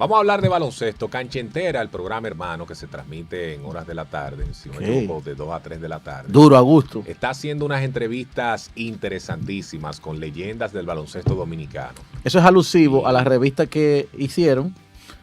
Vamos a hablar de baloncesto. Cancha Entera, el programa hermano que se transmite en horas de la tarde, si no me equivoco, de 2 a 3 de la tarde. Duro, a gusto. Está haciendo unas entrevistas interesantísimas con leyendas del baloncesto dominicano. Eso es alusivo a la revista que hicieron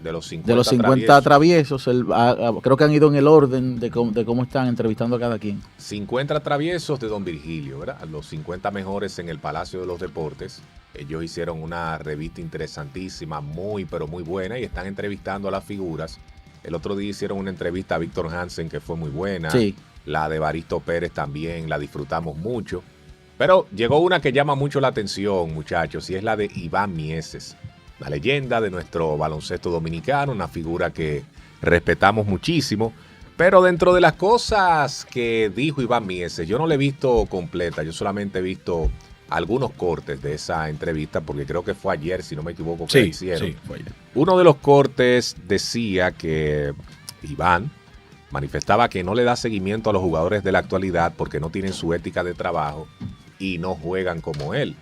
de los 50, de los 50 traviesos. Creo que han ido en el orden de cómo están entrevistando a cada quien. 50 traviesos de Don Virgilio, ¿verdad? Los 50 mejores en el Palacio de los Deportes. Ellos hicieron una revista interesantísima, muy pero muy buena, y están entrevistando a las figuras. El otro día hicieron una entrevista a Víctor Hansen que fue muy buena. Sí. La de Evaristo Pérez también, la disfrutamos mucho. Pero llegó una que llama mucho la atención, muchachos, y es la de Iván Mieses. Una leyenda de nuestro baloncesto dominicano, una figura que respetamos muchísimo. Pero dentro de las cosas que dijo Iván Mieses, yo no la he visto completa, yo solamente he visto algunos cortes de esa entrevista, porque creo que fue ayer, si no me equivoco, que la hicieron. Sí, fue ayer. Uno de los cortes decía que Iván manifestaba que no le da seguimiento a los jugadores de la actualidad porque no tienen su ética de trabajo y no juegan como él.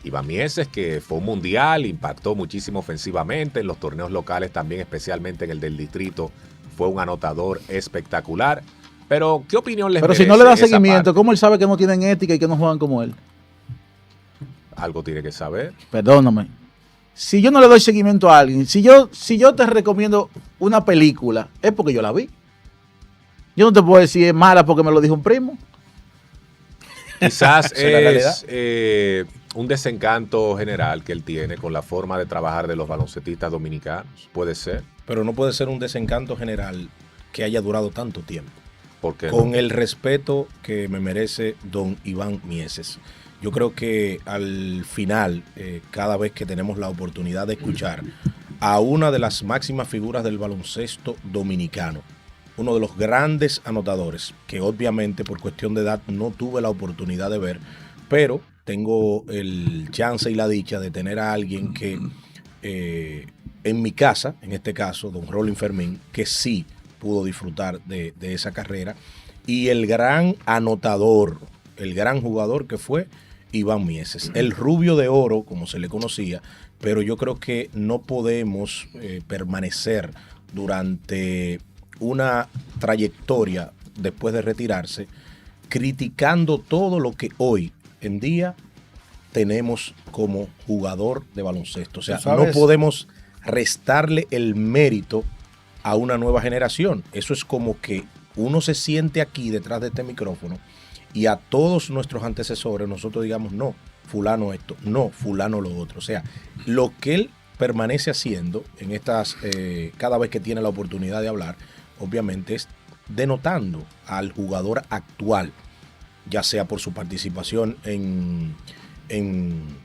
Iván Mieses, que fue un mundial, impactó muchísimo ofensivamente en los torneos locales también, especialmente en el del distrito, fue un anotador espectacular. Pero, ¿qué opinión les merece? Pero si no le da esa seguimiento, parte? ¿cómo él sabe que no tienen ética y que no juegan como él? Algo tiene que saber. Perdóname. Si yo no le doy seguimiento a alguien, si yo te recomiendo una película, es porque yo la vi. Yo no te puedo decir es mala porque me lo dijo un primo. Quizás es un desencanto general que él tiene con la forma de trabajar de los baloncetistas dominicanos. Puede ser. Pero no puede ser un desencanto general que haya durado tanto tiempo. ¿Por qué Con no? el respeto que me merece don Iván Mieses. Yo creo que al final, cada vez que tenemos la oportunidad de escuchar a una de las máximas figuras del baloncesto dominicano, uno de los grandes anotadores, que obviamente por cuestión de edad no tuve la oportunidad de ver, pero tengo el chance y la dicha de tener a alguien que en mi casa, en este caso, don Rolin Fermín, que sí pudo disfrutar de esa carrera, y el gran anotador, el gran jugador que fue Iván Mieses, el rubio de oro, como se le conocía, pero yo creo que no podemos permanecer durante una trayectoria después de retirarse criticando todo lo que hoy en día tenemos como jugador de baloncesto. O sea, no podemos restarle el mérito a una nueva generación. Eso es como que uno se siente aquí detrás de este micrófono y a todos nuestros antecesores nosotros digamos, no, fulano esto, no, fulano lo otro. O sea, lo que él permanece haciendo en estas, cada vez que tiene la oportunidad de hablar, obviamente es denotando al jugador actual, ya sea por su participación en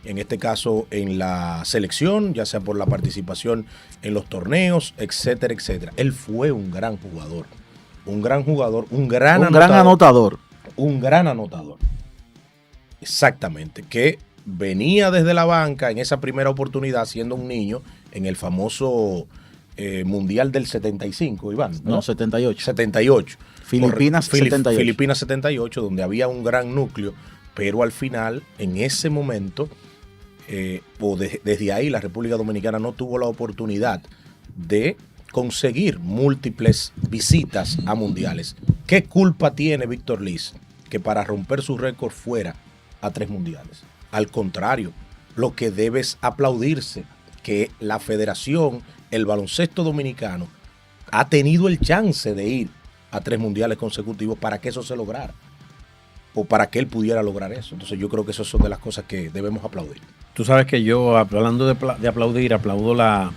este caso en la selección, ya sea por la participación en los torneos, etcétera, etcétera. Él fue un gran jugador, un gran anotador. Un gran anotador. Exactamente, que venía desde la banca en esa primera oportunidad siendo un niño en el famoso Mundial del 75, Iván. No, 78. 78. Filipinas 78. Filipinas 78, donde había un gran núcleo, pero al final, en ese momento, desde ahí la República Dominicana no tuvo la oportunidad de conseguir múltiples visitas a mundiales. ¿Qué culpa tiene Víctor Liz que para romper su récord fuera a 3 mundiales? Al contrario, lo que debe es aplaudirse que la federación, el baloncesto dominicano, ha tenido el chance de ir a 3 mundiales consecutivos para que eso se lograra, o para que él pudiera lograr eso. Entonces yo creo que esas son de las cosas que debemos aplaudir. Tú sabes que yo, hablando de aplaudir, aplaudo la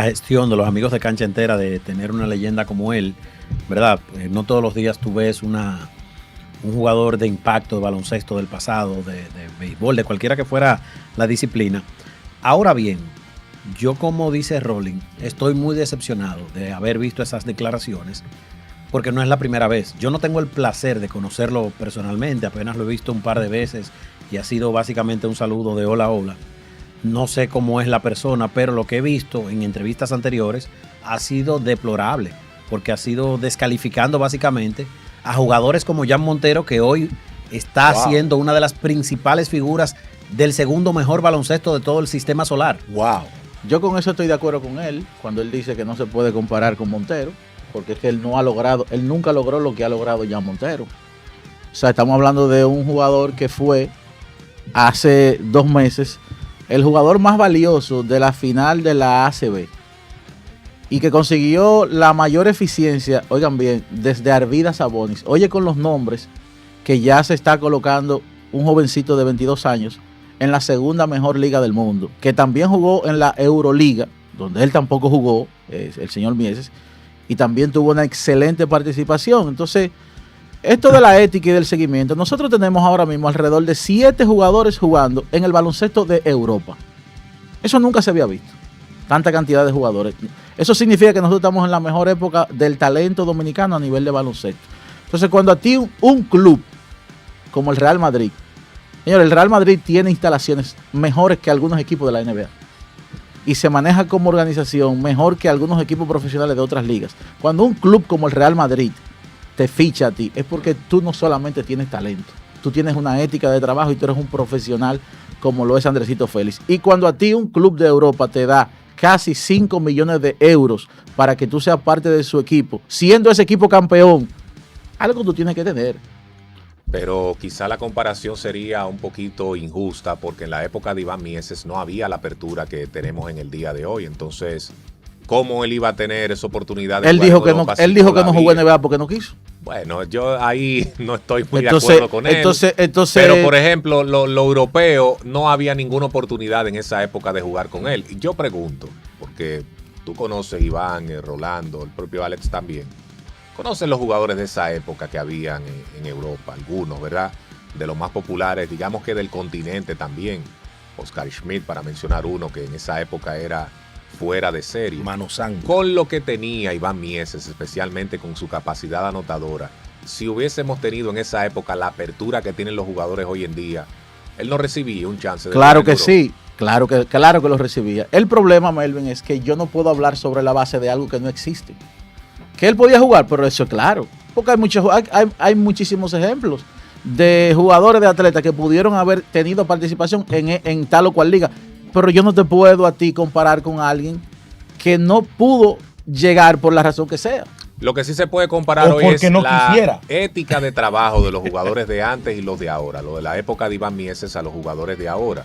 gestión de los amigos de Cancha Entera de tener una leyenda como él, ¿verdad? No todos los días tú ves un jugador de impacto de baloncesto del pasado, de béisbol, de cualquiera que fuera la disciplina. Ahora bien, yo, como dice Rolling, estoy muy decepcionado de haber visto esas declaraciones, porque no es la primera vez. Yo no tengo el placer de conocerlo personalmente, apenas lo he visto un par de veces y ha sido básicamente un saludo de hola, hola. No sé cómo es la persona, pero lo que he visto en entrevistas anteriores ha sido deplorable, porque ha sido descalificando básicamente a jugadores como Jan Montero, que hoy está siendo una de las principales figuras del segundo mejor baloncesto de todo el sistema solar. ¡Wow! Yo con eso estoy de acuerdo con él, cuando él dice que no se puede comparar con Montero, porque es que él nunca logró lo que ha logrado ya Montero. O sea, estamos hablando de un jugador que fue hace 2 meses el jugador más valioso de la final de la ACB y que consiguió la mayor eficiencia, oigan bien, desde Arvidas Sabonis. Oye, con los nombres que ya se está colocando un jovencito de 22 años en la segunda mejor liga del mundo, que también jugó en la Euroliga, donde él tampoco jugó, el señor Mieses, y también tuvo una excelente participación. Entonces, esto de la ética y del seguimiento, nosotros tenemos ahora mismo alrededor de 7 jugadores jugando en el baloncesto de Europa. Eso nunca se había visto, tanta cantidad de jugadores. Eso significa que nosotros estamos en la mejor época del talento dominicano a nivel de baloncesto. Entonces, cuando a ti un club como el Real Madrid, señor, el Real Madrid tiene instalaciones mejores que algunos equipos de la NBA y se maneja como organización mejor que algunos equipos profesionales de otras ligas. Cuando un club como el Real Madrid te ficha a ti, es porque tú no solamente tienes talento, tú tienes una ética de trabajo y tú eres un profesional como lo es Andresito Félix. Y cuando a ti un club de Europa te da casi 5 millones de euros para que tú seas parte de su equipo, siendo ese equipo campeón, algo tú tienes que tener. Pero quizá la comparación sería un poquito injusta porque en la época de Iván Mieses no había la apertura que tenemos en el día de hoy. Entonces, ¿cómo él iba a tener esa oportunidad de Él jugar dijo en que no, Europa él si dijo que la no jugó en había? NBA porque no quiso. Bueno, yo ahí no estoy muy de Entonces, acuerdo con él. entonces, pero, por ejemplo, lo europeo no había ninguna oportunidad en esa época de jugar con él. Y yo pregunto, porque tú conoces Iván, Rolando, el propio Alex también. Conocen los jugadores de esa época que habían en Europa, algunos, ¿verdad? De los más populares, digamos que del continente también. Oscar Schmidt, para mencionar uno, que en esa época era fuera de serie. Mano Sangre. Con lo que tenía Iván Mieses, especialmente con su capacidad anotadora, si hubiésemos tenido en esa época la apertura que tienen los jugadores hoy en día, él no recibía un chance de Claro jugar que en Europa. sí, claro que lo recibía. El problema, Melvin, es que yo no puedo hablar sobre la base de algo que no existe. Que él podía jugar, pero eso es claro. Porque hay muchísimos ejemplos de jugadores, de atletas que pudieron haber tenido participación en tal o cual liga. Pero yo no te puedo a ti comparar con alguien que no pudo llegar por la razón que sea. Lo que sí se puede comparar O hoy porque es no la quisiera. ética de trabajo de los jugadores de antes y los de ahora. Lo de la época de Iván Mieses a los jugadores de ahora.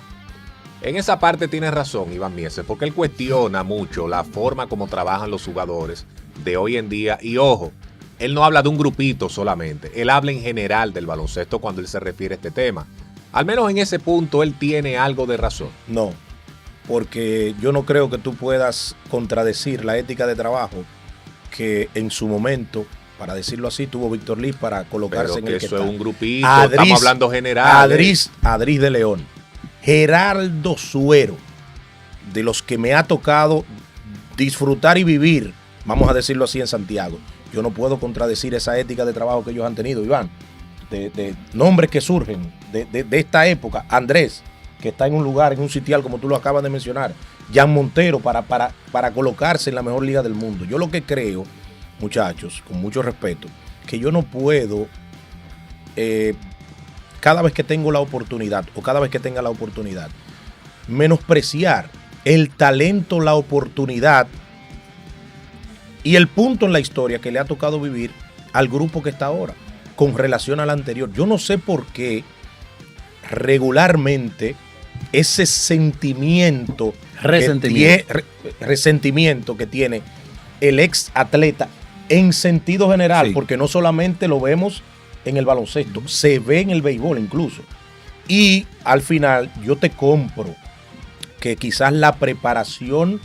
En esa parte tiene razón Iván Mieses, porque él cuestiona mucho la forma como trabajan los jugadores de hoy en día. Y ojo, él no habla de un grupito solamente, él habla en general del baloncesto cuando él se refiere a este tema. Al menos en ese punto él tiene algo de razón. No, porque yo no creo que tú puedas contradecir la ética de trabajo que en su momento, para decirlo así, tuvo Víctor Liz para colocarse Pero en que el que eso está. es un grupito, estamos hablando general. Adris de León, Geraldo Suero, de los que me ha tocado disfrutar y vivir, vamos a decirlo así, en Santiago. Yo no puedo contradecir esa ética de trabajo que ellos han tenido, Iván. De nombres que surgen de esta época. Andrés, que está en un lugar, en un sitial, como tú lo acabas de mencionar. Jan Montero, para colocarse en la mejor liga del mundo. Yo lo que creo, muchachos, con mucho respeto, que yo no puedo, cada vez que tengo la oportunidad, o cada vez que tenga la oportunidad, menospreciar el talento, la oportunidad y el punto en la historia que le ha tocado vivir al grupo que está ahora, con relación al anterior. Yo no sé por qué regularmente ese sentimiento, resentimiento que tiene el ex atleta en sentido general, Sí. porque no solamente lo vemos en el baloncesto, se ve en el béisbol incluso. Y al final yo te compro que quizás la preparación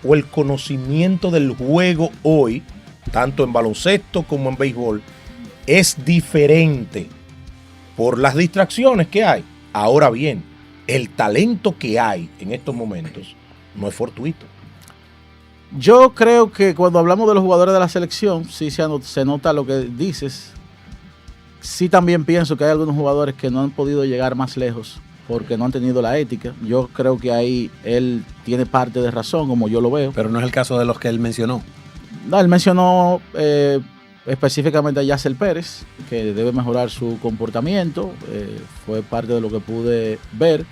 o el conocimiento del juego hoy, tanto en baloncesto como en béisbol, es diferente por las distracciones que hay. Ahora bien, el talento que hay en estos momentos no es fortuito. Yo creo que cuando hablamos de los jugadores de la selección, sí se nota lo que dices. Sí, también pienso que hay algunos jugadores que no han podido llegar más lejos porque no han tenido la ética. Yo creo que ahí él tiene parte de razón, como yo lo veo. Pero no es el caso de los que él mencionó. No, él mencionó específicamente a Yacel Pérez, que debe mejorar su comportamiento. Fue parte de lo que pude ver.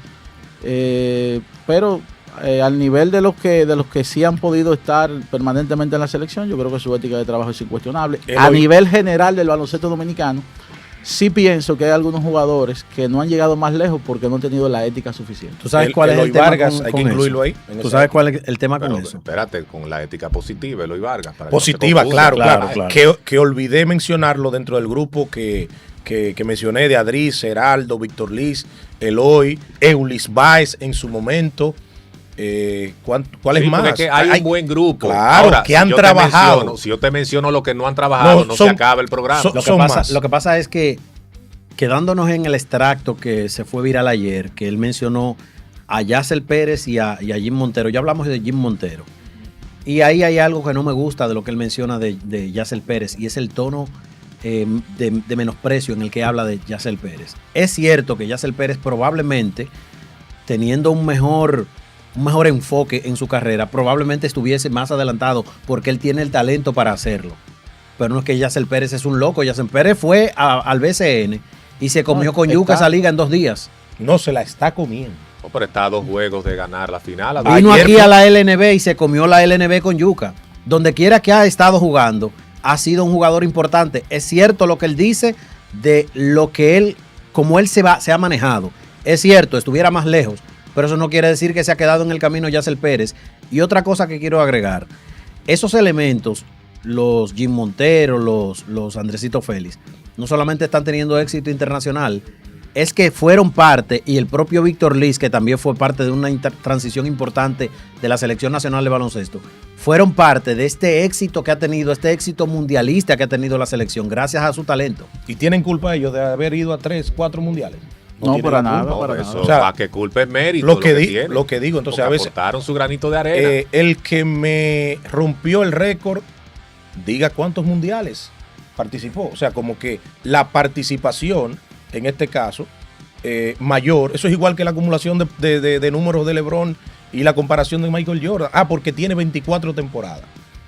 Pero al nivel de los que sí han podido estar permanentemente en la selección, yo creo que su ética de trabajo es incuestionable. A nivel general del baloncesto dominicano, sí pienso que hay algunos jugadores que no han llegado más lejos porque no han tenido la ética suficiente. ¿Tú sabes cuál es el tema Vargas, con hay que eso? incluirlo ahí. ¿Tú sabes cuál es el tema con Pero, eso? espérate, con la ética positiva, Eloy Vargas. Para Positiva, que no se confunda. claro. Que olvidé mencionarlo dentro del grupo que mencioné de Adris, Heraldo, Víctor Liz, Eloy, Eulis Baez en su momento. ¿Cuál es Sí, más? porque es que hay un buen grupo. Claro, Ahora, que han yo te trabajado. si yo te menciono lo que no han trabajado, no se acaba el programa. Lo que pasa es que, quedándonos en el extracto que se fue viral ayer, que él mencionó a Yacel Pérez y a Jim Montero. Ya hablamos de Jim Montero. Y ahí hay algo que no me gusta de lo que él menciona de Yacel Pérez, y es el tono de menosprecio en el que habla de Yacel Pérez. Es cierto que Yacel Pérez probablemente, teniendo un mejor enfoque en su carrera, probablemente estuviese más adelantado porque él tiene el talento para hacerlo. Pero no es que Yacel Pérez es un loco. Yacel Pérez fue al BCN y se comió con yuca esa liga en 2 días. No se la está comiendo. No, pero está a 2 juegos de ganar la final. Vino aquí a la LNB y se comió la LNB con yuca. Donde quiera que ha estado jugando, ha sido un jugador importante. Es cierto lo que él dice de lo que él, como él se ha manejado. Es cierto, estuviera más lejos, pero eso no quiere decir que se ha quedado en el camino Yacel Pérez. Y otra cosa que quiero agregar, esos elementos, los Jim Montero, los Andresito Félix, no solamente están teniendo éxito internacional, es que fueron parte, y el propio Víctor Liz, que también fue parte de una transición importante de la Selección Nacional de Baloncesto, fueron parte de este éxito que ha tenido, este éxito mundialista que ha tenido la selección, gracias a su talento. ¿Y tienen culpa ellos de haber ido a 3, 4 mundiales? No, para nada. No, para eso, nada. O sea, para que culpe es mérito. Lo que digo, entonces porque a veces aportaron su granito de arena. el que me rompió el récord, diga cuántos mundiales participó. O sea, como que la participación, en este caso, mayor, eso es igual que la acumulación de números de LeBron y la comparación de Michael Jordan. Porque tiene 24 temporadas.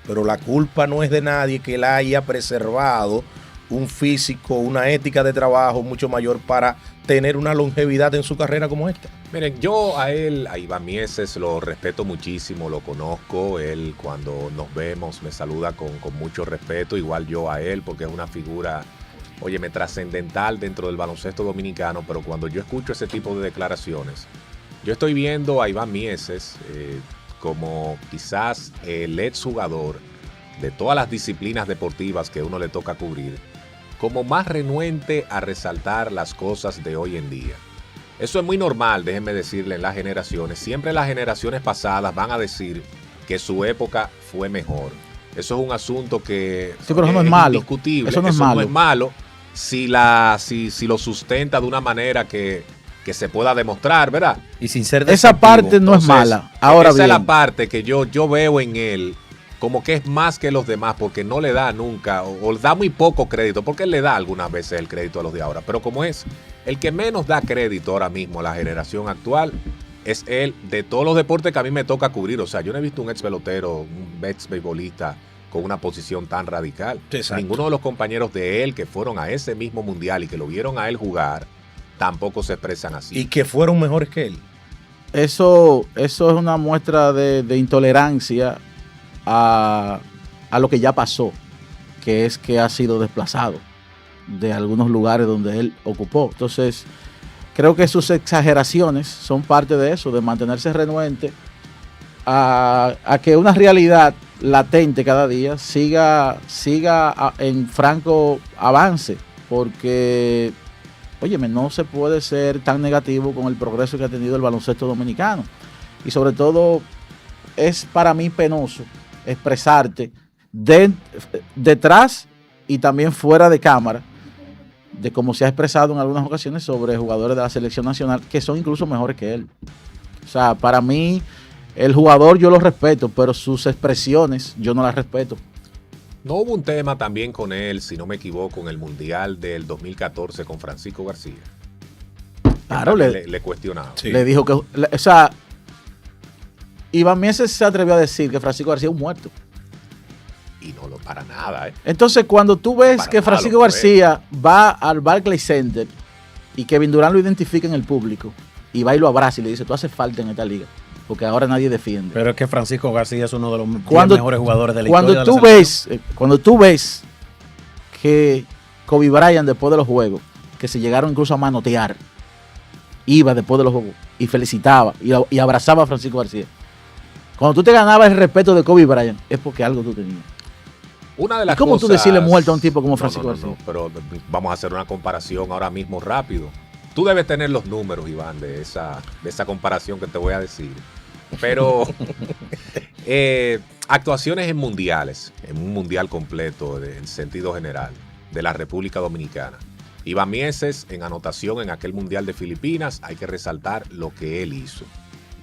Pero la culpa no es de nadie que él haya preservado un físico, una ética de trabajo mucho mayor para tener una longevidad en su carrera como esta. Miren, yo a Iván Mieses, lo respeto muchísimo, lo conozco. Él, cuando nos vemos, me saluda con mucho respeto. Igual yo a él, porque es una figura, óyeme, trascendental dentro del baloncesto dominicano. Pero cuando yo escucho ese tipo de declaraciones, yo estoy viendo a Iván Mieses como quizás el exjugador de todas las disciplinas deportivas que uno le toca cubrir, como más renuente a resaltar las cosas de hoy en día. Eso es muy normal, déjenme decirle, en las generaciones. Siempre las generaciones pasadas van a decir que su época fue mejor. Eso es un asunto que sí, pero eso no es malo. Indiscutible. Eso no es malo si lo sustenta de una manera que se pueda demostrar, ¿verdad? Y sin ser esa parte no es mala. Ahora esa bien, es la parte que yo veo en él como que es más que los demás, porque no le da nunca, o da muy poco crédito, porque él le da algunas veces el crédito a los de ahora, pero como es el que menos da crédito ahora mismo a la generación actual, es él de todos los deportes que a mí me toca cubrir. O sea, yo no he visto un ex pelotero, un ex beisbolista con una posición tan radical. Exacto. Ninguno de los compañeros de él que fueron a ese mismo mundial y que lo vieron a él jugar, tampoco se expresan así. Y que fueron mejores que él. Eso es una muestra de intolerancia a lo que ya pasó, que es que ha sido desplazado de algunos lugares donde él ocupó. Entonces, creo que sus exageraciones son parte de eso, de mantenerse renuente a que una realidad latente cada día siga en franco avance, porque, óyeme, no se puede ser tan negativo con el progreso que ha tenido el baloncesto dominicano. Y sobre todo, es para mí penoso expresarte detrás y también fuera de cámara de cómo se ha expresado en algunas ocasiones sobre jugadores de la selección nacional que son incluso mejores que él. O sea, para mí el jugador yo lo respeto, pero sus expresiones yo no las respeto. No hubo un tema también con él, si no me equivoco, en el Mundial del 2014 con Francisco García. Claro, le cuestionaba. Sí. Le dijo que, o sea, Iván Mieses se atrevió a decir que Francisco García es un muerto. Y no lo para nada, Entonces, cuando tú ves Para que nada Francisco lo fue. García va al Barclays Center y Kevin Durant lo identifica en el público y va y lo abraza y le dice, tú haces falta en esta liga. porque ahora nadie defiende. Pero es que Francisco García es uno de los 10 Cuando- mejores jugadores de la Cuando historia de tú la ves, cuando tú ves que Kobe Bryant después de los juegos, que se llegaron incluso a manotear, iba después de los juegos y felicitaba y abrazaba a Francisco García. Cuando tú te ganabas el respeto de Kobe Bryant, es porque algo tú tenías. Una de las ¿Y cómo tú cosas- decirle muerto a un tipo como No, Francisco no, García? no, pero vamos a hacer una comparación ahora mismo rápido. Tú debes tener los números, Iván, de esa comparación que te voy a decir. Pero actuaciones en mundiales, en un mundial completo, en sentido general, de la República Dominicana. Iván Mieses, en anotación en aquel mundial de Filipinas, hay que resaltar lo que él hizo.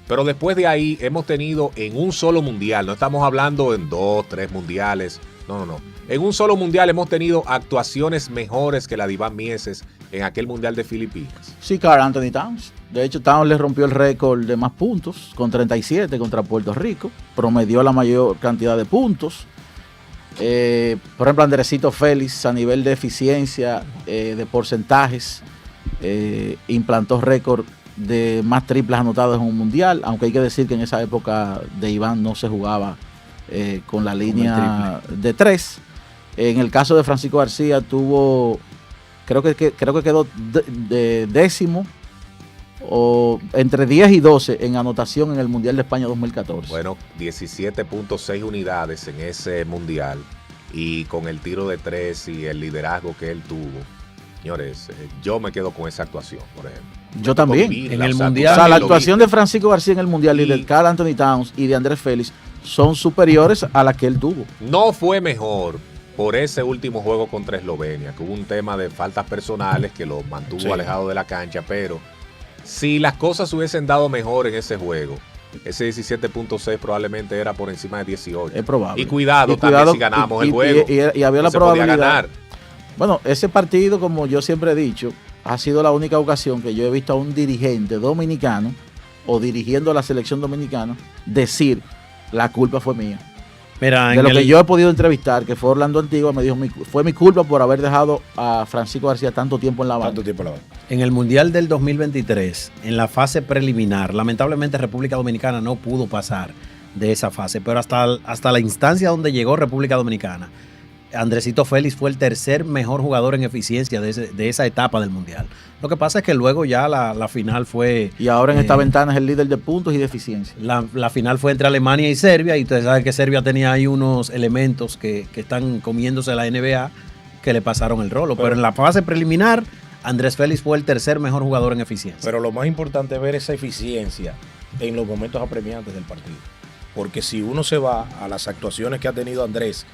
Pero después de ahí hemos tenido en un solo mundial, no estamos hablando en 2, 3 mundiales, no. En un solo mundial hemos tenido actuaciones mejores que la de Iván Mieses en aquel mundial de Filipinas. Sí, Karl Anthony Towns. De hecho, Towns le rompió el récord de más puntos, con 37 contra Puerto Rico. Promedió la mayor cantidad de puntos. Por ejemplo, Andresito Félix, a nivel de eficiencia, de porcentajes, implantó récord de más triples anotados en un mundial, aunque hay que decir que en esa época de Iván no se jugaba con la línea de 3. En el caso de Francisco García tuvo, creo que quedó de décimo o entre 10 y 12 en anotación en el Mundial de España 2014. Bueno, 17.6 unidades en ese mundial y con el tiro de 3 y el liderazgo que él tuvo. Señores, yo me quedo con esa actuación, por ejemplo. Yo también. Vivirla, En el o sea, mundial- O sea, la lo actuación viste. de Francisco García en el Mundial y de Karl Anthony Towns y de Andrés Félix son superiores a la que él tuvo. No fue mejor por ese último juego contra Eslovenia, que hubo un tema de faltas personales que lo mantuvo Sí. alejado de la cancha, pero si las cosas hubiesen dado mejor en ese juego, ese 17.6 probablemente era por encima de 18. Es probable. Y cuidado también si ganamos el juego. Y había No la se podía probabilidad. ganar. Bueno, ese partido, como yo siempre he dicho, ha sido la única ocasión que yo he visto a un dirigente dominicano o dirigiendo a la selección dominicana decir, la culpa fue mía. Mira, De lo que yo he podido entrevistar, que fue Orlando Antigua, me dijo, fue mi culpa por haber dejado a Francisco García tanto tiempo en la banca. Tanto tiempo la banca. En el Mundial del 2023, en la fase preliminar, lamentablemente República Dominicana no pudo pasar de esa fase, pero hasta la instancia donde llegó República Dominicana, Andresito Félix fue el tercer mejor jugador en eficiencia de esa etapa del Mundial. Lo que pasa es que luego ya la final fue... Y ahora en esta ventana es el líder de puntos y de eficiencia. La final fue entre Alemania y Serbia, y ustedes saben que Serbia tenía ahí unos elementos que están comiéndose la NBA que le pasaron el rolo. Pero en la fase preliminar, Andrés Félix fue el tercer mejor jugador en eficiencia. Pero lo más importante es ver esa eficiencia en los momentos apremiantes del partido. Porque si uno se va a las actuaciones que ha tenido Andrés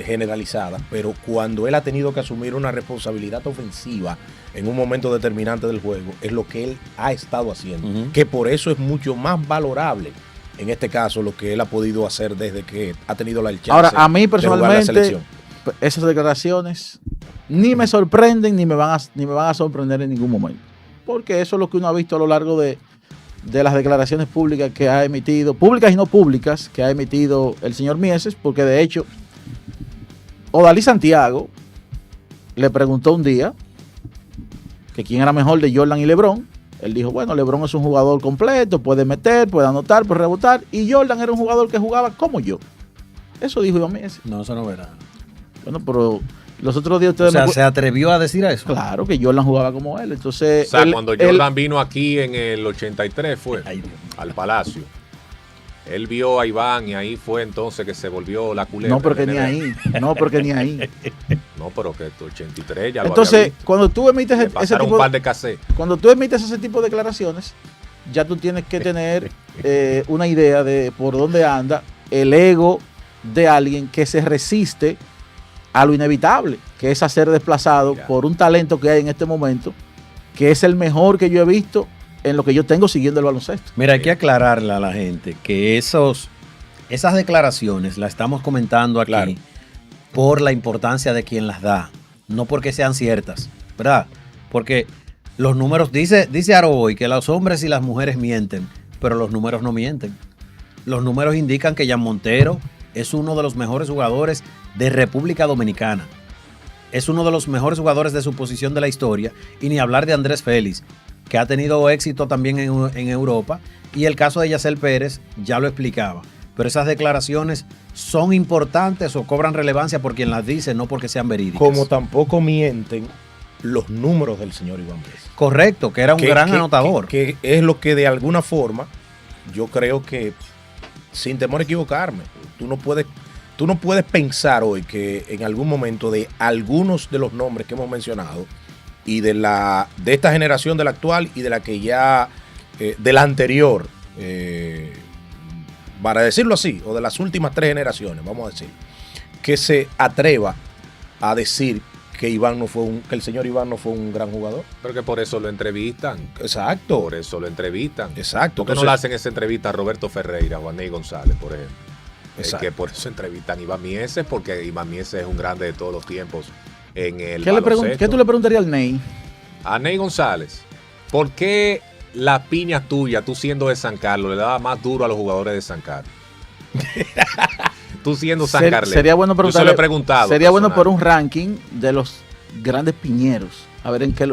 generalizadas, pero cuando él ha tenido que asumir una responsabilidad ofensiva en un momento determinante del juego, es lo que él ha estado haciendo. Ujú. Que por eso es mucho más valorable, en este caso, lo que él ha podido hacer desde que ha tenido la chance Ahora, a mí de jugar la personalmente, selección. esas declaraciones ni me sorprenden ni me van a sorprender en ningún momento. Porque eso es lo que uno ha visto a lo largo de las declaraciones públicas que ha emitido, públicas y no públicas, que ha emitido el señor Mieses, porque de hecho, Odalí Santiago le preguntó un día que quién era mejor de Jordan y LeBron. Él dijo, bueno, LeBron es un jugador completo, puede meter, puede anotar, puede rebotar, y Jordan era un jugador que jugaba como yo. Eso dijo Iván Mieses. No, eso no verá. Bueno, pero los otros días O ustedes sea, ¿se atrevió a decir eso? Claro que Jordan jugaba como él. Entonces, O sea, él- cuando él- Jordan vino aquí en el 83 fue Ay, Dios. al Palacio. Él vio a Iván y ahí fue entonces que se volvió la culebra. no, porque del ni NBA. ahí. No, porque ni ahí. No, pero que 83 ya lo había Entonces, visto. cuando tú emites Le ese pasaron tipo un par de cassettes. cuando tú emites ese tipo de declaraciones, ya tú tienes que tener una idea de por dónde anda el ego de alguien que se resiste a lo inevitable, que es a ser desplazado Ya. por un talento que hay en este momento, que es el mejor que yo he visto en lo que yo tengo siguiendo el baloncesto. Mira, hay que aclararle a la gente que esas declaraciones las estamos comentando aquí Claro. por la importancia de quien las da, no porque sean ciertas, ¿verdad? Porque los números, dice Aroboy que los hombres y las mujeres mienten, pero los números no mienten. Los números indican que Jan Montero es uno de los mejores jugadores de República Dominicana. Es uno de los mejores jugadores de su posición de la historia, y ni hablar de Andrés Félix. que ha tenido éxito también en Europa. Y el caso de Yacel Pérez ya lo explicaba. Pero esas declaraciones son importantes o cobran relevancia por quien las dice, no porque sean verídicas. Como tampoco mienten los números del señor Iván Mieses. Correcto, que era un gran anotador. Que es lo que de alguna forma, yo creo que, sin temor a equivocarme, tú no puedes pensar hoy que en algún momento de algunos de los nombres que hemos mencionado y de esta generación, de la actual y de la que ya, de la anterior, para decirlo así, o de las últimas 3 generaciones, vamos a decir, que se atreva a decir que el señor Iván no fue un gran jugador. Pero que por eso lo entrevistan. Exacto. Por eso lo entrevistan. Exacto. ¿Por qué no le hacen esa entrevista a Roberto Ferreira o a Ney González, por ejemplo? Exacto. Que por eso entrevistan a Iván Mieses, porque Iván Mieses es un grande de todos los tiempos en el ¿Qué tú le preguntarías al Ney? A Ney González, ¿por qué la piña tuya, tú siendo de San Carlos, le daba más duro a los jugadores de San Carlos? Tú siendo San Carlos. Sería bueno preguntarle. Yo se lo he preguntado. Sería bueno por un ranking de los grandes piñeros. A ver en qué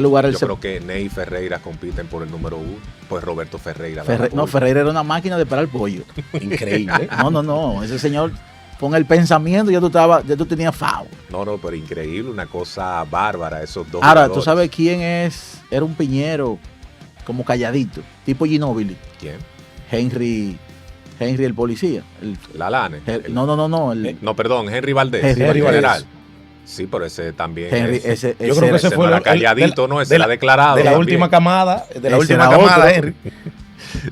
lugar él Yo creo que Ney y Ferreira compiten por el número 1. Pues Roberto Ferreira. Ferreira era una máquina de parar pollo. Increíble. No. Ese señor, con el pensamiento, ya tú tenías FAO. No, pero increíble, una cosa bárbara, esos dos. Ahora, jugadores. ¿tú sabes quién era un piñero como calladito? Tipo Ginóbili. ¿Quién? Henry el policía. Lalane. No, perdón, Henry Valdés. Henry general. Sí, pero ese también. yo creo que ese fue no era calladito, ¿no? Ese era declarado. De la también. última camada. De la última camada, Henry.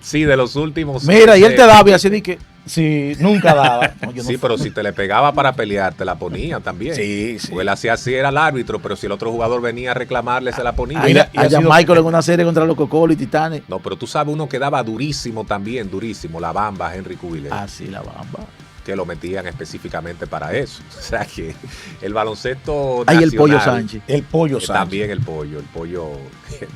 Sí, de los últimos. Mira, y él te daba y así de que. Sí, nunca daba. Sí, pero si te le pegaba para pelear, te la ponía también. Sí. Porque él hacía así, era el árbitro, pero si el otro jugador venía a reclamarle, se la ponía. Allá Michael en una serie contra los Cocolos y Titanes. No, pero tú sabes uno que daba durísimo también, durísimo, la Bamba, Henry Cubilé. Ah, sí, la Bamba. Que lo metían específicamente para eso. O sea que el baloncesto nacional, el Pollo Sánchez. El Pollo Sánchez. También el pollo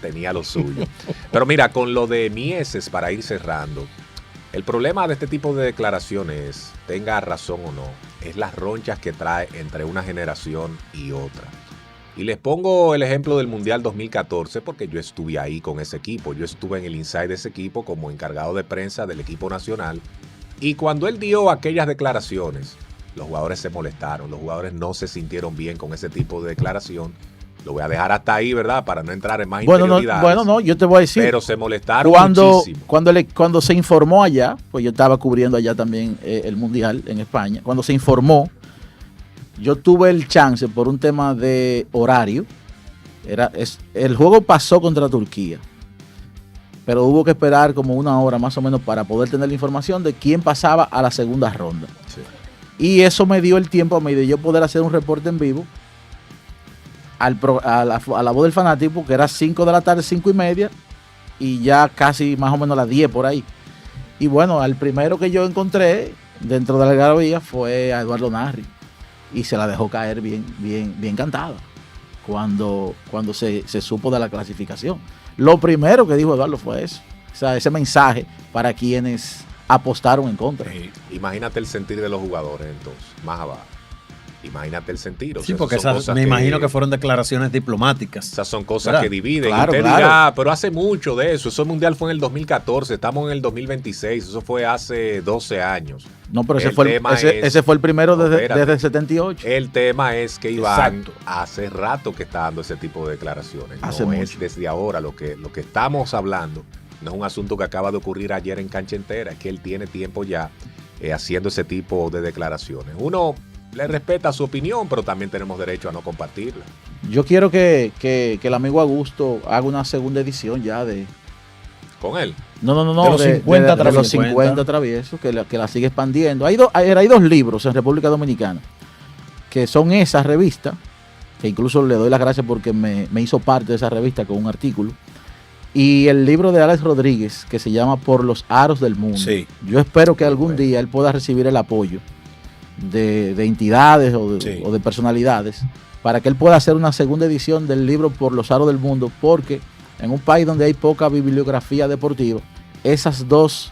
tenía lo suyo. Pero mira, con lo de Mieses, para ir cerrando, el problema de este tipo de declaraciones, tenga razón o no, es las ronchas que trae entre una generación y otra. Y les pongo el ejemplo del Mundial 2014 porque yo estuve ahí con ese equipo. Yo estuve en el inside de ese equipo como encargado de prensa del equipo nacional. Y cuando él dio aquellas declaraciones, los jugadores se molestaron, los jugadores no se sintieron bien con ese tipo de declaración. Lo voy a dejar hasta ahí, ¿verdad? Para no entrar en más interioridades. No, yo te voy a decir. Pero se molestaron muchísimo. Cuando se informó allá, pues yo estaba cubriendo allá también el Mundial en España. Cuando se informó, yo tuve el chance por un tema de horario. El juego pasó contra Turquía. Pero hubo que esperar como 1 hora más o menos para poder tener la información de quién pasaba a la segunda ronda. Sí. Y eso me dio el tiempo a mí de yo poder hacer un reporte en vivo a la voz del fanático, que era 5 de la tarde, 5:30, y ya casi más o menos las 10 por ahí. Y bueno, al primero que yo encontré dentro de la algarabía fue a Eduardo Narri. Y se la dejó caer bien cantada cuando se supo de la clasificación. Lo primero que dijo Eduardo fue eso. O sea, ese mensaje para quienes apostaron en contra. Imagínate el sentir de los jugadores entonces, más abajo. Imagínate el sentir. Sí, porque me imagino que fueron declaraciones diplomáticas. Esas son cosas, ¿verdad?, que dividen. Claro, y usted dirá, pero hace mucho de eso. Eso mundial fue en el 2014, estamos en el 2026. Eso fue hace 12 años. No, pero ese fue el primero desde el 78. El tema es que Iván hace rato que está dando ese tipo de declaraciones. Hace no mucho. Es desde ahora lo que estamos hablando. No es un asunto que acaba de ocurrir ayer en Cancha Entera. Es que él tiene tiempo ya haciendo ese tipo de declaraciones. Uno le respeta su opinión, pero también tenemos derecho a no compartirla. Yo quiero que el amigo Augusto haga una segunda edición ya de... ¿Con él? No. De los 50 de los 50 traviesos, que la sigue expandiendo. Hay 2 libros en República Dominicana, que son esa revista, que incluso le doy las gracias porque me hizo parte de esa revista con un artículo, y el libro de Alex Rodríguez, que se llama Por los Aros del Mundo. Sí. Yo espero que algún día él pueda recibir el apoyo de entidades o de personalidades para que él pueda hacer una segunda edición del libro Por los Aros del Mundo, porque en un país donde hay poca bibliografía deportiva, esas 2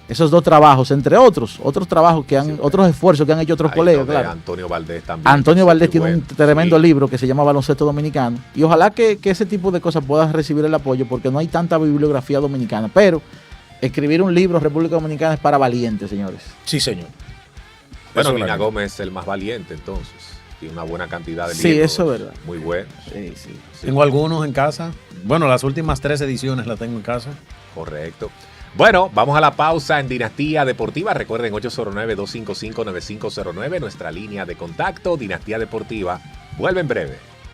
Esos dos trabajos, entre otros trabajos que han, Sí, otros esfuerzos que han hecho otros Ahí colegas, donde claro. Antonio Valdés también. Antonio Valdés muy tiene un bueno. tremendo Sí. libro que se llama Baloncesto Dominicano. Y ojalá que ese tipo de cosas puedan recibir el apoyo, porque no hay tanta bibliografía dominicana. Pero escribir un libro República Dominicana es para valientes, señores. Sí, señor. Bueno, Eso es Nina verdad. Gómez es el más valiente, entonces. Tiene una buena cantidad de Sí, libros. eso es verdad. Muy buenos. Sí, sí. Sí, Tengo algunos en casa. Bueno, las últimas 3 ediciones las tengo en casa. correcto. Bueno, vamos a la pausa en Dinastía Deportiva. Recuerden, 809-255-9509, nuestra línea de contacto. Dinastía Deportiva vuelve en breve.